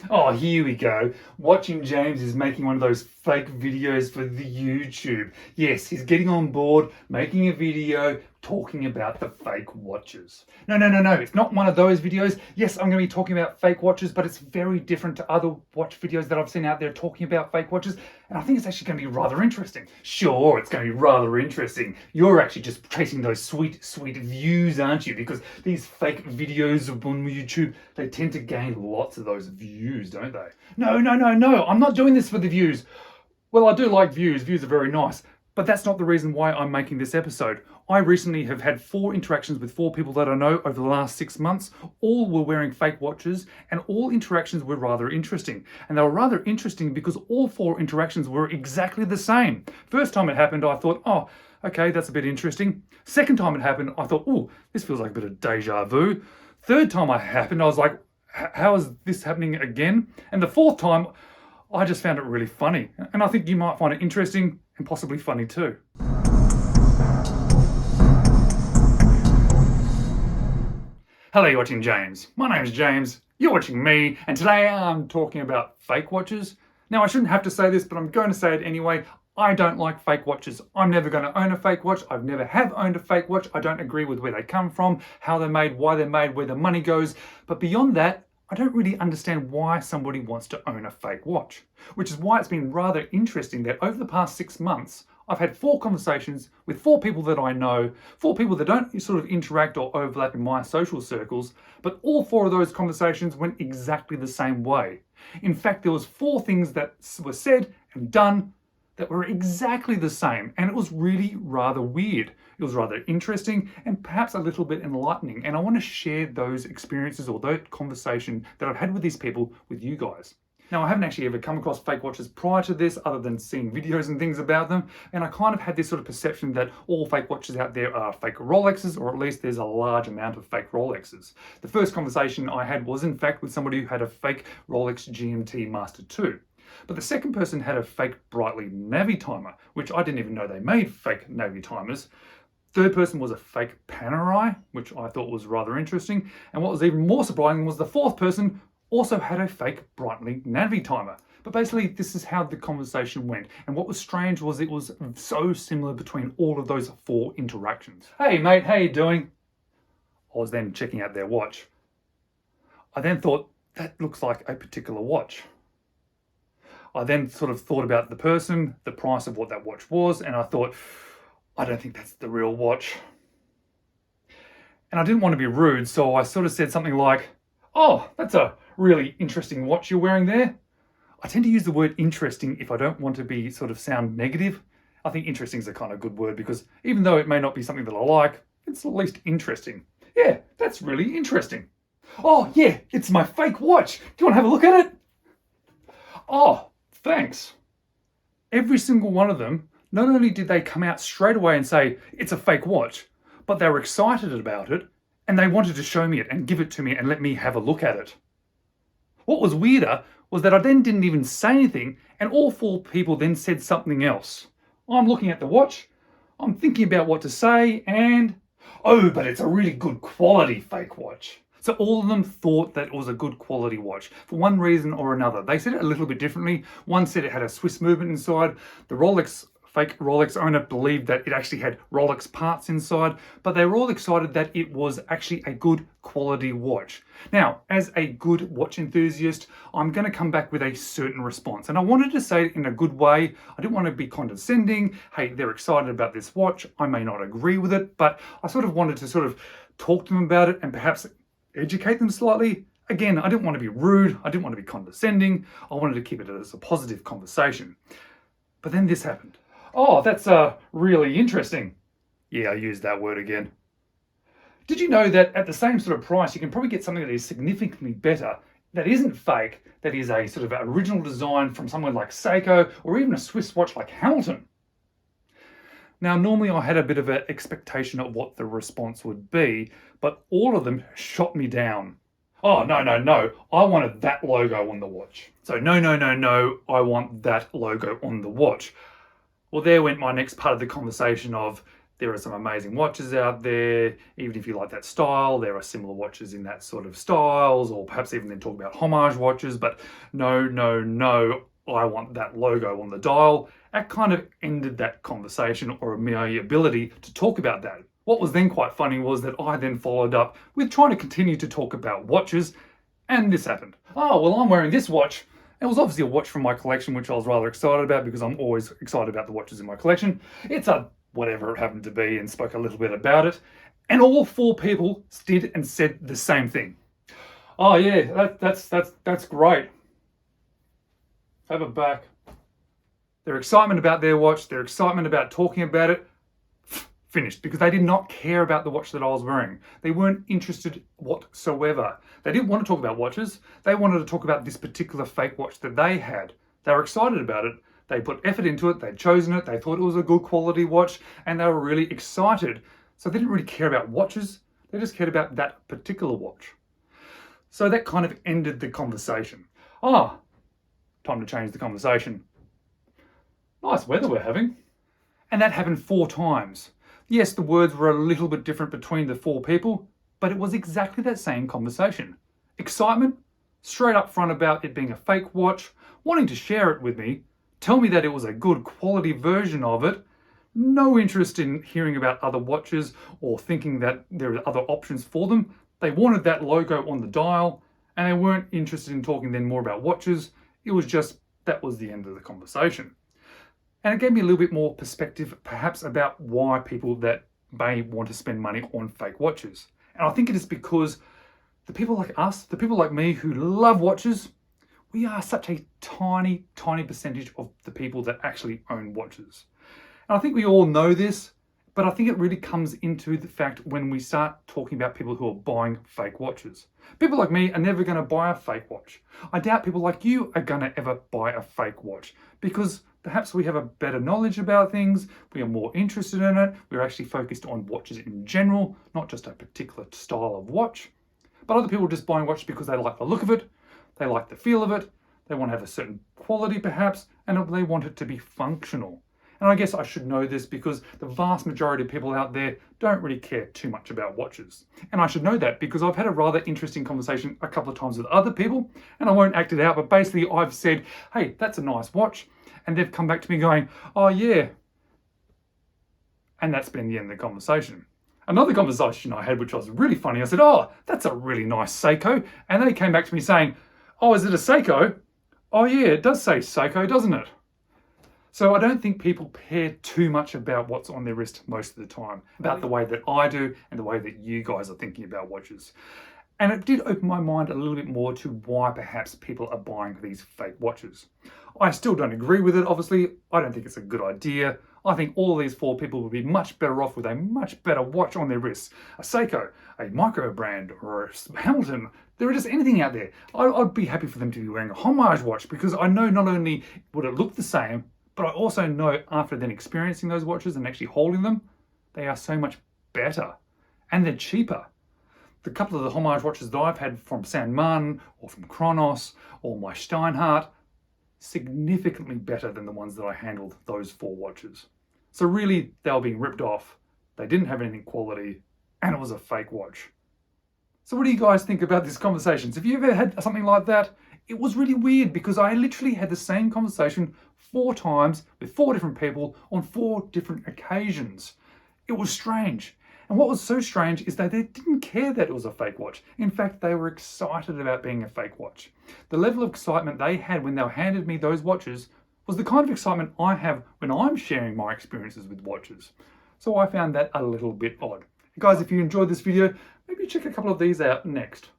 Oh, here we go. Watching James is making one of those fake videos for the YouTube. Yes, he's getting on board, making a video talking about the fake watches. No. It's not one of those videos. Yes, I'm going to be talking about fake watches, but it's very different to other watch videos that I've seen out there talking about fake watches. And I think it's actually going to be rather interesting. Sure, it's going to be rather interesting. You're actually just chasing those sweet views, aren't you? Because these fake videos on YouTube, they tend to gain lots of those views, don't they? No. I'm not doing this for the views. Well, I do like views. Views are very nice. But that's not the reason why I'm making this episode. I recently have had 4 interactions with 4 people that I know over the last 6 months. All were wearing fake watches, and all interactions were rather interesting. And they were rather interesting because all 4 interactions were exactly the same. First time it happened, I thought, oh, okay, that's a bit interesting. Second time it happened, I thought, oh, this feels like a bit of deja vu. Third time it happened, I was like, how is this happening again? And the 4th time, I just found it really funny. And I think you might find it interesting and possibly funny too. Hello, you're watching James. My name's James, you're watching me, and today I'm talking about fake watches. Now, I shouldn't have to say this, but I'm going to say it anyway. I don't like fake watches. I'm never going to own a fake watch. I've never have owned a fake watch. I don't agree with where they come from, how they're made, why they're made, where the money goes. But beyond that, I don't really understand why somebody wants to own a fake watch, which is why it's been rather interesting that over the past 6 months, I've had 4 conversations with 4 people that I know, 4 people that don't sort of interact or overlap in my social circles, but all 4 of those conversations went exactly the same way. In fact, there was 4 things that were said and done that were exactly the same, and it was really rather weird. It was rather interesting and perhaps a little bit enlightening, and I want to share those experiences or that conversation that I've had with these people with you guys. Now, I haven't actually ever come across fake watches prior to this other than seeing videos and things about them, and I kind of had this sort of perception that all fake watches out there are fake Rolexes, or at least there's a large amount of fake Rolexes. The first conversation I had was in fact with somebody who had a fake Rolex GMT Master 2. But the second person had a fake Brightly Navi timer, which I didn't even know they made fake Navi timers. Third person was a fake Panerai, which I thought was rather interesting. And what was even more surprising was the 4th person also had a fake Brightly Navi timer. But basically, this is how the conversation went. And what was strange was it was so similar between all of those 4 interactions. Hey mate, how you doing? I was then checking out their watch. I then thought, that looks like a particular watch. I then sort of thought about the person, the price of what that watch was, and I thought, I don't think that's the real watch. And I didn't want to be rude, so I sort of said something like, oh, that's a really interesting watch you're wearing there. I tend to use the word interesting if I don't want to be sort of sound negative. I think interesting is a kind of good word because even though it may not be something that I like, it's at least interesting. Yeah, that's really interesting. Oh yeah, it's my fake watch. Do you want to have a look at it? Oh, thanks. Every single one of them, not only did they come out straight away and say, it's a fake watch, but they were excited about it and they wanted to show me it and give it to me and let me have a look at it. What was weirder was that I then didn't even say anything and all 4 people then said something else. I'm looking at the watch, I'm thinking about what to say and, oh, but it's a really good quality fake watch. So all of them thought that it was a good quality watch for one reason or another. They said it a little bit differently. One said it had a Swiss movement inside. The fake Rolex owner believed that it actually had Rolex parts inside, but they were all excited that it was actually a good quality watch. Now, as a good watch enthusiast, I'm going to come back with a certain response. And I wanted to say it in a good way. I didn't want to be condescending. Hey, they're excited about this watch. I may not agree with it, but I sort of wanted to sort of talk to them about it and perhaps educate them slightly. Again, I didn't want to be rude. I didn't want to be condescending. I wanted to keep it as a positive conversation. But then this happened. Oh, that's really interesting. Yeah, I used that word again. Did you know that at the same sort of price, you can probably get something that is significantly better, that isn't fake, that is a sort of original design from somewhere like Seiko or even a Swiss watch like Hamilton? Now, normally I had a bit of an expectation of what the response would be, but all of them shot me down. Oh, no, I wanted that logo on the watch. So no, I want that logo on the watch. Well, there went my next part of the conversation of, There are some amazing watches out there. Even if you like that style, there are similar watches in that sort of styles, or perhaps even then talk about homage watches, but no, no, no, I want that logo on the dial. That kind of ended that conversation or my ability to talk about that. What was then quite funny was that I then followed up with trying to continue to talk about watches, and this happened. Oh, well, I'm wearing this watch. It was obviously a watch from my collection, which I was rather excited about because I'm always excited about the watches in my collection. It's a whatever it happened to be, and spoke a little bit about it. And all 4 people did and said the same thing. Oh yeah, that's great. Have it back. Their excitement about their watch, their excitement about talking about it, finished, because they did not care about the watch that I was wearing. They weren't interested whatsoever. They didn't want to talk about watches. They wanted to talk about this particular fake watch that they had. They were excited about it. They put effort into it. They'd chosen it. They thought it was a good quality watch, and they were really excited. So they didn't really care about watches. They just cared about that particular watch. So that kind of ended the conversation. Ah, time to change the conversation. Nice weather we're having. And that happened 4 times. Yes, the words were a little bit different between the 4 people, but it was exactly that same conversation. Excitement, straight up front about it being a fake watch, wanting to share it with me, tell me that it was a good quality version of it, no interest in hearing about other watches or thinking that there are other options for them. They wanted that logo on the dial, and they weren't interested in talking then more about watches. It was just, that was the end of the conversation. And it gave me a little bit more perspective, perhaps, about why people that may want to spend money on fake watches. And I think it is because the people like us, the people like me who love watches, we are such a tiny, tiny percentage of the people that actually own watches. And I think we all know this, but I think it really comes into the fact when we start talking about people who are buying fake watches. People like me are never going to buy a fake watch. I doubt people like you are going to ever buy a fake watch, because perhaps we have a better knowledge about things, we are more interested in it, we're actually focused on watches in general, not just a particular style of watch. But other people are just buying watches because they like the look of it, they like the feel of it, they want to have a certain quality perhaps, and they want it to be functional. And I guess I should know this because the vast majority of people out there don't really care too much about watches. And I should know that because I've had a rather interesting conversation a couple of times with other people, and I won't act it out, but basically I've said, hey, that's a nice watch. And they've come back to me going, oh yeah. And that's been the end of the conversation. Another conversation I had, which was really funny, I said, oh, that's a really nice Seiko. And they came back to me saying, oh, is it a Seiko? Oh yeah, it does say Seiko, doesn't it? So I don't think people care too much about what's on their wrist most of the time, about the way that I do and the way that you guys are thinking about watches. And it did open my mind a little bit more to why perhaps people are buying these fake watches. I still don't agree with it, obviously. I don't think it's a good idea. I think all of these 4 people would be much better off with a much better watch on their wrists. A Seiko, a microbrand, or a Hamilton. There is just anything out there. I'd be happy for them to be wearing a homage watch, because I know not only would it look the same, but I also know after then experiencing those watches and actually holding them, they are so much better. And they're cheaper. The couple of the homage watches that I've had from San Man or from Kronos or my Steinhardt, significantly better than the ones that I handled those 4 watches. So really, they were being ripped off. They didn't have anything quality, and it was a fake watch. So what do you guys think about these conversations? Have you ever had something like that? It was really weird because I literally had the same conversation 4 times with 4 different people on 4 different occasions. It was strange. And what was so strange is that they didn't care that it was a fake watch. In fact, they were excited about being a fake watch. The level of excitement they had when they handed me those watches was the kind of excitement I have when I'm sharing my experiences with watches. So I found that a little bit odd. Guys, if you enjoyed this video, maybe check a couple of these out next.